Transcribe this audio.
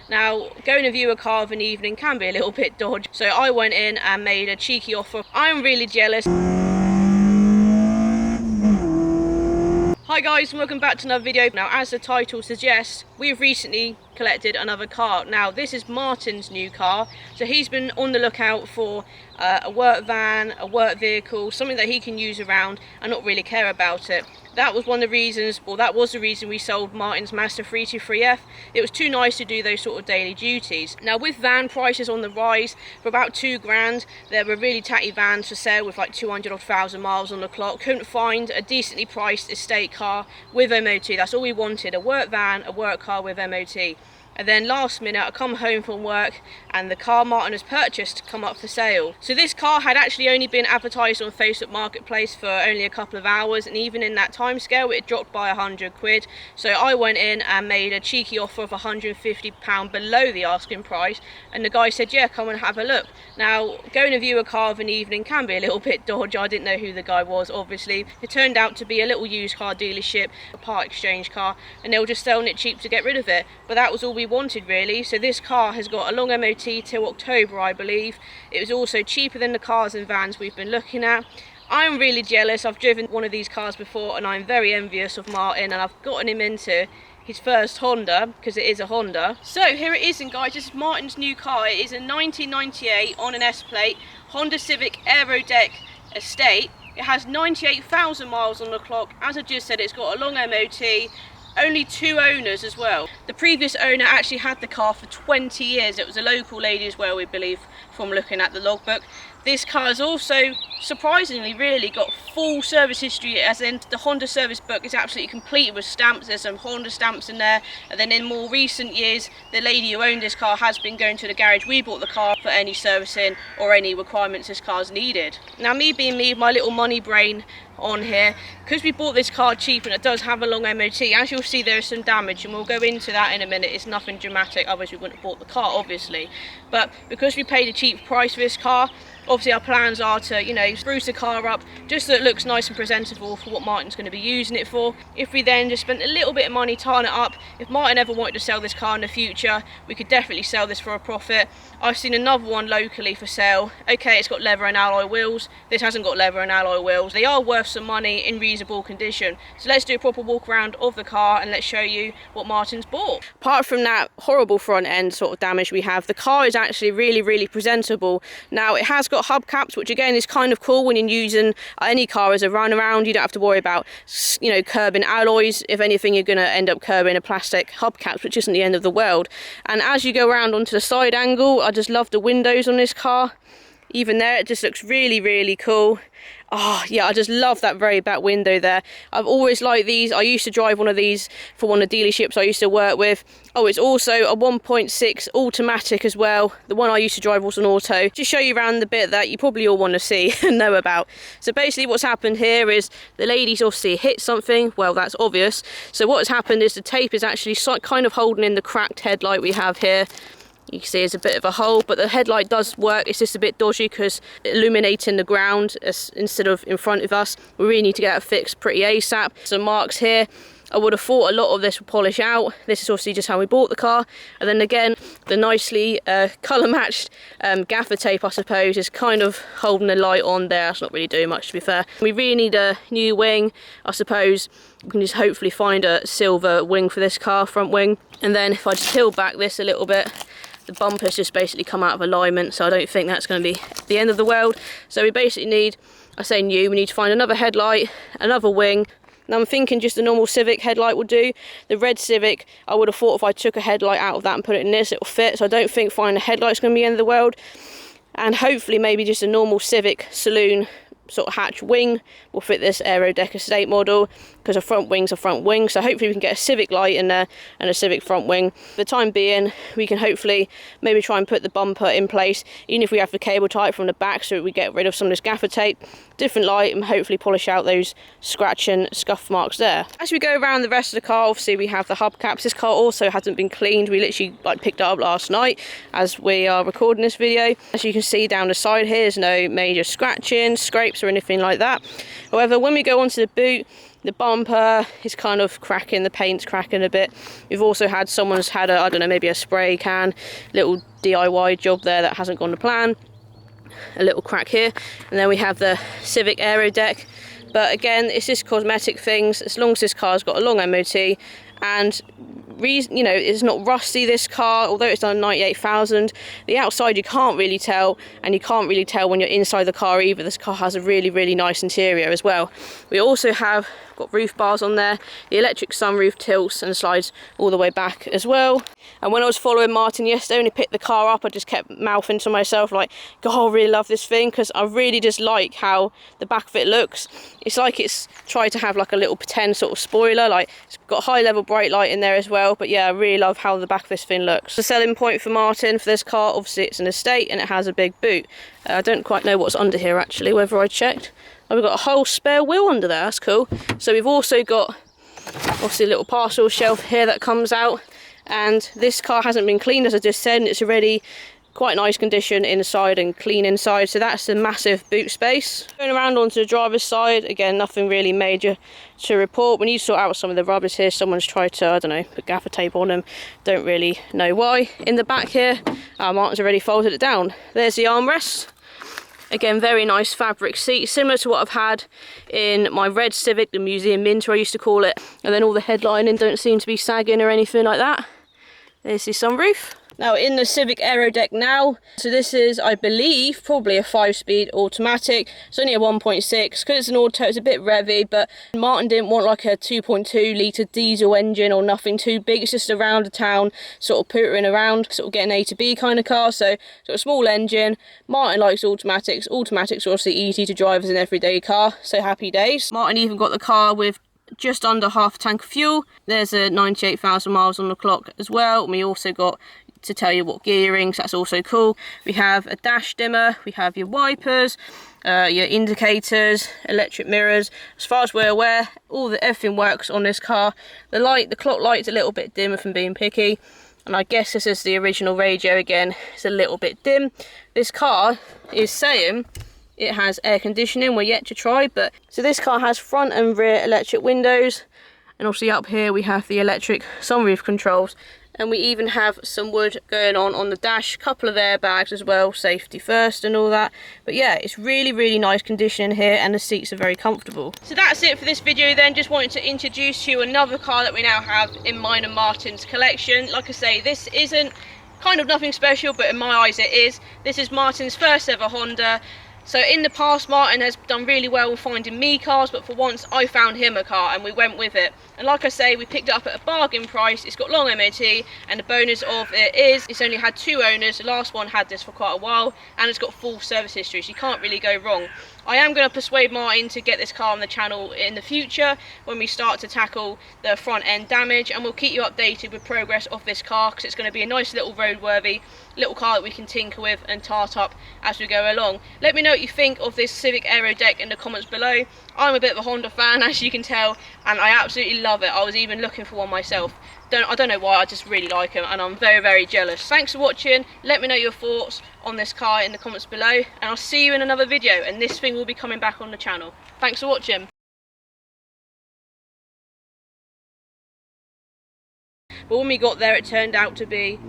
Now, going to view a car of an evening can be a little bit dodgy, so I went in and made a cheeky offer. I'm really jealous. Hi guys, and welcome back to another video. Now, as the title suggests, we've recently collected another car. Now, this is Martin's new car, so he's been on the lookout for a work van, a work vehicle, something that he can use around and not really care about it. That was one of the reasons, well, that was the reason we sold Martin's Mazda 323F. It was too nice to do those sort of daily duties. Now, with van prices on the rise, for about £2,000, there were really tatty vans for sale with like 200,000 miles on the clock. Couldn't find a decently priced estate car with MOT. That's all we wanted, a work van, a work car with MOT. And then last minute I come home from work and the car Martin has purchased come up for sale. So this car had actually only been advertised on Facebook Marketplace for only a couple of hours, and even in that time scale it dropped by £100. So I went in and made a cheeky offer of £150 below the asking price, and the guy said, yeah, come and have a look. Now, going to view a car of an evening can be a little bit dodgy. I didn't know who the guy was, obviously. It turned out to be a little used car dealership, a part exchange car, and they were just selling it cheap to get rid of it. But that was all we wanted really. So this car has got a long MOT till October, I believe. It was also cheaper than the cars and vans we've been looking at. I'm really jealous. I've driven one of these cars before and I'm very envious of Martin, and I've gotten him into his first Honda because it is a Honda. So here it is, and guys, this is Martin's new car. It is a 1998 on an S-plate Honda Civic Aero Deck Estate. It has 98,000 miles on the clock. As I just said, it's got a long MOT. Only 2 owners as well. The previous owner actually had the car for 20 years. It was a local lady as well, we believe, from looking at the logbook. This car has also, surprisingly really, got full service history, as in the Honda service book is absolutely complete with stamps. There's some Honda stamps in there. And then in more recent years, the lady who owned this car has been going to the garage we bought the car for any servicing or any requirements this car's needed. Now, me being me, my little money brain on here, because we bought this car cheap and it does have a long MOT, as you'll see there is some damage, and we'll go into that in a minute. It's nothing dramatic, otherwise we wouldn't have bought the car, obviously. But because we paid a cheap price for this car, obviously our plans are to, you know, spruce the car up just so it looks nice and presentable for what Martin's going to be using it for. If we then just spent a little bit of money tying it up, if Martin ever wanted to sell this car in the future, we could definitely sell this for a profit. I've seen another one locally for sale. Okay, it's got leather and alloy wheels. This hasn't got leather and alloy wheels. They are worth some money in reasonable condition. So let's do a proper walk around of the car and let's show you what Martin's bought. Apart from that horrible front end sort of damage we have, the car is actually really presentable. Now, it has got hubcaps, which again is kind of cool when you're using any car as a runaround. You don't have to worry about, you know, curbing alloys. If anything, you're going to end up curbing a plastic hubcaps, which isn't the end of the world. And as you go around onto the side angle, I just love the windows on this car. Even there, it just looks really cool. Oh yeah, I just love that very back window there. I've always liked these. I used to drive one of these for one of the dealerships I used to work with. Oh, it's also a 1.6 automatic as well. The one I used to drive was an auto. Just show you around the bit that you probably all want to see and know about. So basically what's happened here is the lady's obviously hit something. Well, that's obvious. So what has happened is the tape is actually kind of holding in the cracked headlight we have here. You can see there's a bit of a hole, but the headlight does work. It's just a bit dodgy because illuminating the ground instead of in front of us. We really need to get it fixed pretty ASAP. Some marks here. I would have thought a lot of this would polish out. This is obviously just how we bought the car. And then again, the nicely colour matched gaffer tape, I suppose, is kind of holding the light on there. That's not really doing much, to be fair. We really need a new wing. I suppose we can just hopefully find a silver wing for this car, front wing. And then if I just peel back this a little bit, the bumper's just basically come out of alignment, so I don't think that's going to be the end of the world. So we basically need, I say new, we need to find another headlight, another wing. Now I'm thinking just a normal Civic headlight would do. The red Civic, I would have thought if I took a headlight out of that and put it in this, it'll fit. So I don't think finding a headlight's going to be the end of the world. And hopefully maybe just a normal Civic saloon sort of hatch wing will fit this Aero Deck Estate model, because a front wing's a front wing. So hopefully we can get a Civic light in there and a Civic front wing. For the time being, we can hopefully maybe try and put the bumper in place, even if we have the cable type from the back, so we get rid of some of this gaffer tape, different light, and hopefully polish out those scratch and scuff marks there. As we go around the rest of the car, obviously we have the hubcaps. This car also hasn't been cleaned. We literally picked it up last night as we are recording this video. As you can see down the side here, there's no major scratching, scrapes or anything like that. However, when we go onto the boot, The bumper is kind of cracking, the paint's cracking a bit. We've also had someone's had a, I don't know, maybe a spray can, little DIY job there that hasn't gone to plan. A little crack here, and then we have the Civic Aero Deck. But again, it's just cosmetic things. As long as this car's got a long MOT and you know, it's not rusty, this car, although it's done 98,000. The outside you can't really tell, and you can't really tell when you're inside the car either. This car has a really nice interior as well. We also have got roof bars on there. The electric sunroof tilts and slides all the way back as well. And when I was following Martin yesterday when he picked the car up, I just kept mouthing to myself like, God, I really love this thing, because I really just like how the back of it looks. It's like it's tried to have like a little pretend sort of spoiler, like it's got high level bright light in there as well. But yeah, I really love how the back of this thing looks. The selling point for Martin for this car, obviously it's an estate and it has a big boot. I don't quite know what's under here actually, whether I checked. Oh, we've got a whole spare wheel under there, that's cool. So we've also got obviously a little parcel shelf here that comes out, and this car hasn't been cleaned, as I just said, and it's already quite nice condition inside and clean inside, so that's a massive boot space. Going around onto the driver's side, again, nothing really major to report. We need to sort out some of the rubbish here. Someone's tried to, I don't know, put gaffer tape on them, don't really know why. In the back here, Martin's already folded it down. There's the armrest. Again, very nice fabric seat, similar to what I've had in my red Civic, the Museum Minter I used to call it. And then all the headlining don't seem to be sagging or anything like that. There's the sunroof. Now in the Civic Aero Deck now, so this is, I believe, probably a 5-speed automatic. It's only a 1.6, because it's an auto, it's a bit revvy, but Martin didn't want like a 2.2 litre diesel engine or nothing too big. It's just around the town, sort of pootering around, sort of getting A to B kind of car, so sort of small engine. Martin likes automatics. Automatics are obviously easy to drive as an everyday car, so happy days. Martin even got the car with just under half a tank of fuel. There's a 98,000 miles on the clock as well. And we also got to tell you what gearing, so that's also cool. We have a dash dimmer, we have your wipers, your indicators, electric mirrors. As far as we're aware, everything works on this car. The clock light's a little bit dimmer from being picky, and I guess this is the original radio again. It's a little bit dim. This car is saying it has air conditioning. We're yet to try, but so this car has front and rear electric windows, and obviously up here we have the electric sunroof controls. And we even have some wood going on the dash, couple of airbags as well, safety first and all that. But yeah, it's really nice condition in here, and the seats are very comfortable. So that's it for this video then. Just wanted to introduce to you another car that we now have in mine and Martin's collection. Like I say, this isn't kind of nothing special, but in my eyes it is. This is Martin's first ever Honda. So in the past, Martin has done really well with finding me cars, but for once I found him a car and we went with it. And like I say, we picked it up at a bargain price. It's got long MOT, and the bonus of it is it's only had 2 owners. The last one had this for quite a while, and it's got full service history, so you can't really go wrong. I am going to persuade Martin to get this car on the channel in the future when we start to tackle the front end damage, and we'll keep you updated with progress of this car, because it's going to be a nice little roadworthy little car that we can tinker with and tart up as we go along. Let me know what you think of this Civic Aero Deck in the comments below. I'm a bit of a Honda fan, as you can tell, and I absolutely love it. I was even looking for one myself. I don't know why, I just really like them, and I'm very jealous. Thanks for watching. Let me know your thoughts on this car in the comments below, and I'll see you in another video, and this thing will be coming back on the channel. Thanks for watching. But when we got there, it turned out to be